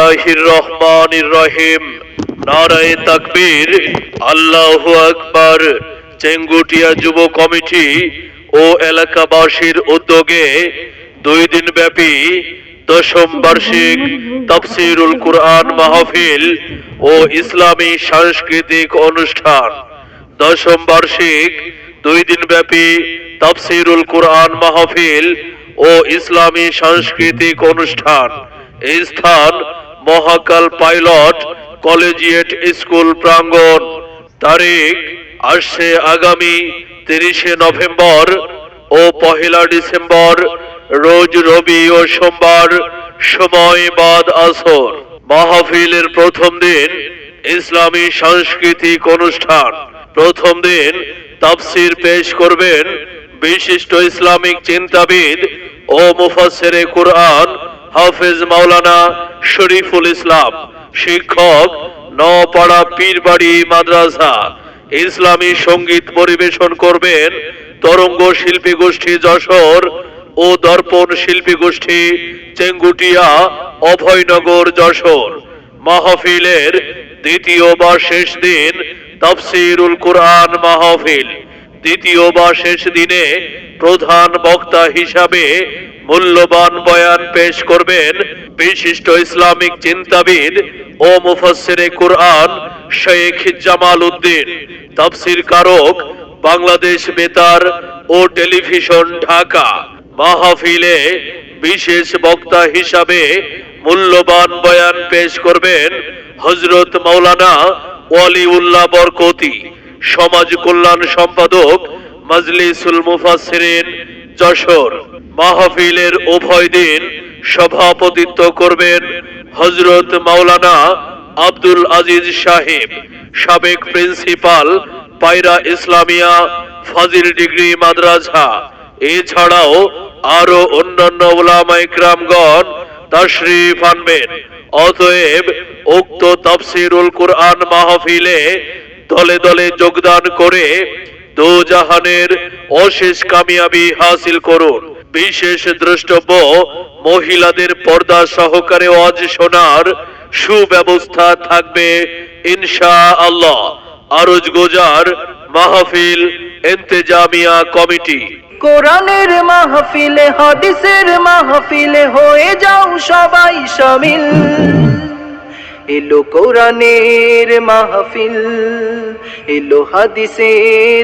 বিসমিল্লাহির রহমানির রহিম। নারায়ে তাকবীর, আল্লাহু আকবার। চেঙ্গুটিয়া যুব কমিটি ও এলাকাবাসীর উদ্যোগে 2 দিন ব্যাপী 10ম বার্ষিক তাফসীরুল কুরআন মাহফিল ও ইসলামী সাংস্কৃতিক অনুষ্ঠান। 10ম বার্ষিক 2 দিন ব্যাপী তাফসীরুল কুরআন মাহফিল ও ইসলামী সাংস্কৃতিক অনুষ্ঠান। এই স্থান মহাকাল পাইলট কলেজিয়েট স্কুল প্রাঙ্গণ। তারিখ আসছে আগামী 30শে নভেম্বর ও 1 ডিসেম্বর, রোজ রবি ও সোমবার, সময় বাদ আসর। মাহফিলের প্রথম দিন ইসলামী সাংস্কৃতিক অনুষ্ঠান। প্রথম দিন তাফসীর পেশ করবেন বিশিষ্ট ইসলামিক চিন্তাবিদ ও মুফাসসিরে কুরআন হাফেজ মাওলানা শরীফুল ইসলাম। শিক্ষক নওপাড়া পীরবাড়ি মাদ্রাসা। ইসলামী সঙ্গীত পরিবেশন করবেন তরঙ্গ শিল্পী গোষ্ঠী যশোর ও দর্পণ শিল্পী গোষ্ঠী চেঙ্গুটিয়া অভয়নগর যশোর। মাহফিলের দ্বিতীয় বা শেষ দিন তাফসীরুল কুরআন মাহফিল। দ্বিতীয় বা শেষ দিনে প্রধান বক্তা হিসাবে মূল্যবান বয়ান পেশ করবেন বিশিষ্ট ইসলামিক চিন্তাবিদ ও মুফাসসিরে কুরআন শেখ জামাল উদ্দিন। তাফসীর কারক বাংলাদেশ বেতার ও টেলিভিশন ঢাকা। মাহফিলে বিশেষ বক্তা হিসাবে মূল্যবান বয়ান পেশ করবেন হযরত মাওলানা ওয়ালিউল্লাহ বরকতি, সমাজ কল্যাণ সম্পাদক মাজলিসুল মুফাসসিরিন যশোর। মাহফিলের উভয় দিন সভাপতিত্ব করবেন হযরত মাওলানা আব্দুল আজিজ সাহেব, সাবেক প্রিন্সিপাল পায়রা ইসলামিয়া ফাজিল ডিগ্রি মাদ্রাসা। এছাড়াও আরো অন্যান্য উলামায়ে কেরামগণ তাশরীফ আনবেন। অতএব উক্ত তাফসীরুল কুরআন মাহফিলে দলে দলে যোগদান করে দোজাহানের অশেষ কামিয়াবি হাসিল করুন। বিশেষ দ্রষ্টব্য, মহিলাদের পর্দা সহকারে ওয়াজ শোনার সুব্যবস্থা থাকবে ইনশাআল্লাহ। আরজ গোজার মাহফিল ইন্তেজামিয়া কমিটি। কোরআনের মাহফিলে হাদিসের মাহফিলে হয়ে যাও সবাই শামিল। এলো কোরআনের মাহফিল, এলো হাদিসের